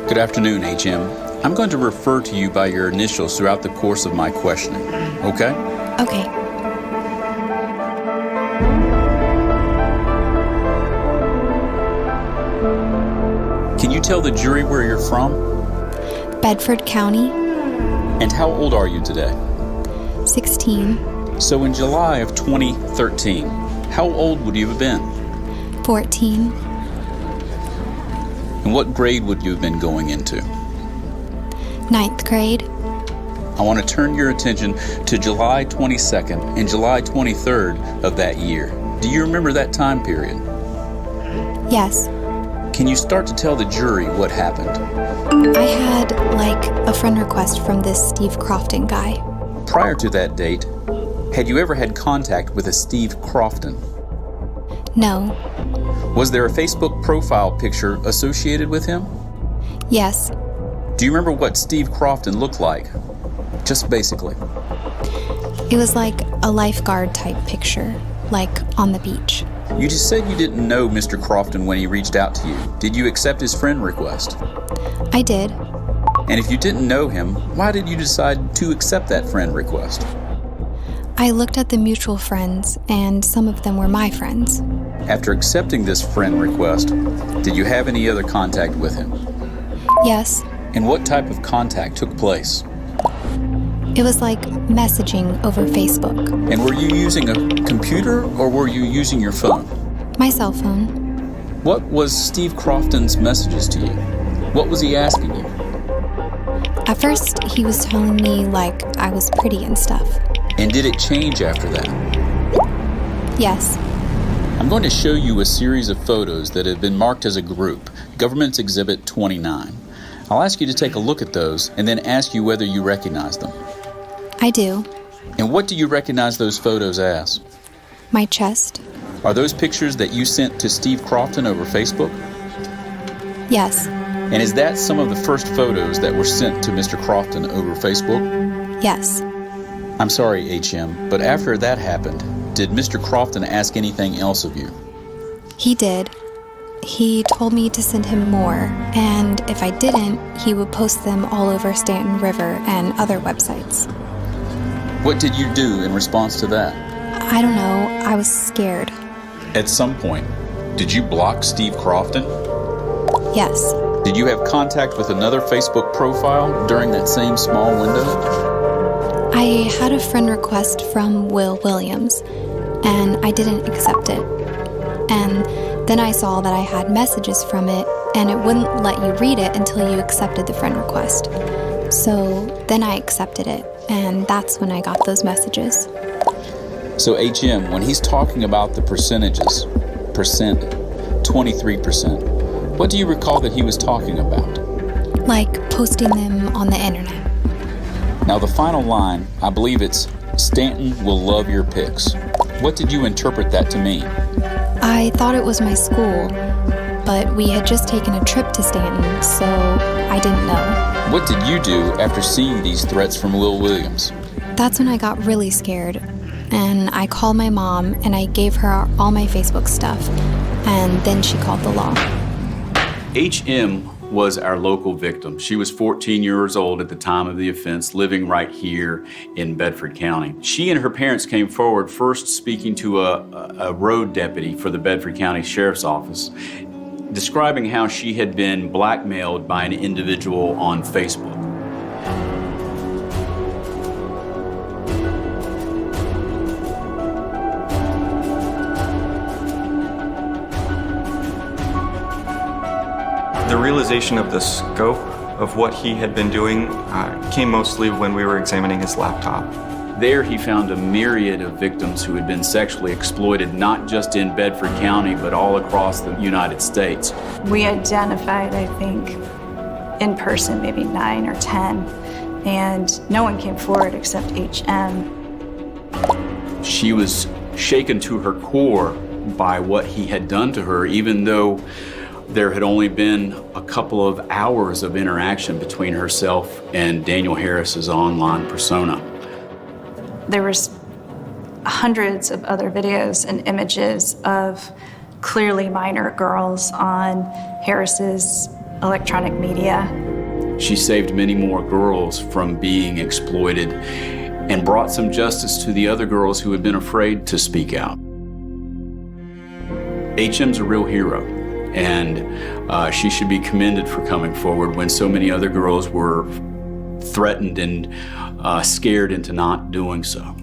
Good afternoon, HM. I'm going to refer to you by your initials throughout the course of my questioning, okay? Okay. Can you tell the jury where you're from? Bedford County. And how old are you today? 16. So in July of 2013, how old would you have been? 14. And what grade would you have been going into? 9th grade. I want to turn your attention to July 22nd and July 23rd of that year. Do you remember that time period? Yes. Can you start to tell the jury what happened? I had, a friend request from this Steve Crofton guy. Prior to that date, had you ever had contact with a Steve Crofton? No. Was there a Facebook profile picture associated with him? Yes. Do you remember what Steve Crofton looked like? Just basically. It was like a lifeguard type picture, like on the beach. You just said you didn't know Mr. Crofton when he reached out to you. Did you accept his friend request? I did. And if you didn't know him, why did you decide to accept that friend request? I looked at the mutual friends, and some of them were my friends. After accepting this friend request, did you have any other contact with him? Yes. And what type of contact took place? It was like messaging over Facebook. And were you using a computer or were you using your phone? My cell phone. What was Steve Crofton's messages to you? What was he asking you? At first, he was telling me I was pretty and stuff. And did it change after that? Yes. I'm going to show you a series of photos that have been marked as a group, Government's Exhibit 29. I'll ask you to take a look at those and then ask you whether you recognize them. I do. And what do you recognize those photos as? My chest. Are those pictures that you sent to Steve Crofton over Facebook? Yes. And is that some of the first photos that were sent to Mr. Crofton over Facebook? Yes. I'm sorry, HM, but after that happened, did Mr. Crofton ask anything else of you? He did. He told me to send him more, and if I didn't, he would post them all over Stanton River and other websites. What did you do in response to that? I don't know. I was scared. At some point, did you block Steve Crofton? Yes. Did you have contact with another Facebook profile during that same small window? I had a friend request from Will Williams, and I didn't accept it. And then I saw that I had messages from it, and it wouldn't let you read it until you accepted the friend request. So then I accepted it, and that's when I got those messages. So HM, when he's talking about the percentages, 23%, what do you recall that he was talking about? Like posting them on the internet. Now the final line, I believe it's, Stanton will love your pics. What did you interpret that to mean? I thought it was my school, but we had just taken a trip to Stanton, so I didn't know. What did you do after seeing these threats from Will Williams? That's when I got really scared, and I called my mom, and I gave her all my Facebook stuff, and then she called the law. HM was our local victim. She was 14 years old at the time of the offense, living right here in Bedford County. She and her parents came forward, first speaking to a road deputy for the Bedford County Sheriff's Office, describing how she had been blackmailed by an individual on Facebook. The realization of the scope of what he had been doing came mostly when we were examining his laptop. There he found a myriad of victims who had been sexually exploited, not just in Bedford County, but all across the United States. We identified, I think, in person, maybe 9 or 10, and no one came forward except HM. She was shaken to her core by what he had done to her, even though there had only been a couple of hours of interaction between herself and Daniel Harris's online persona. There was hundreds of other videos and images of clearly minor girls on Harris's electronic media. She saved many more girls from being exploited and brought some justice to the other girls who had been afraid to speak out. HM's a real hero, and she should be commended for coming forward when so many other girls were threatened and scared into not doing so.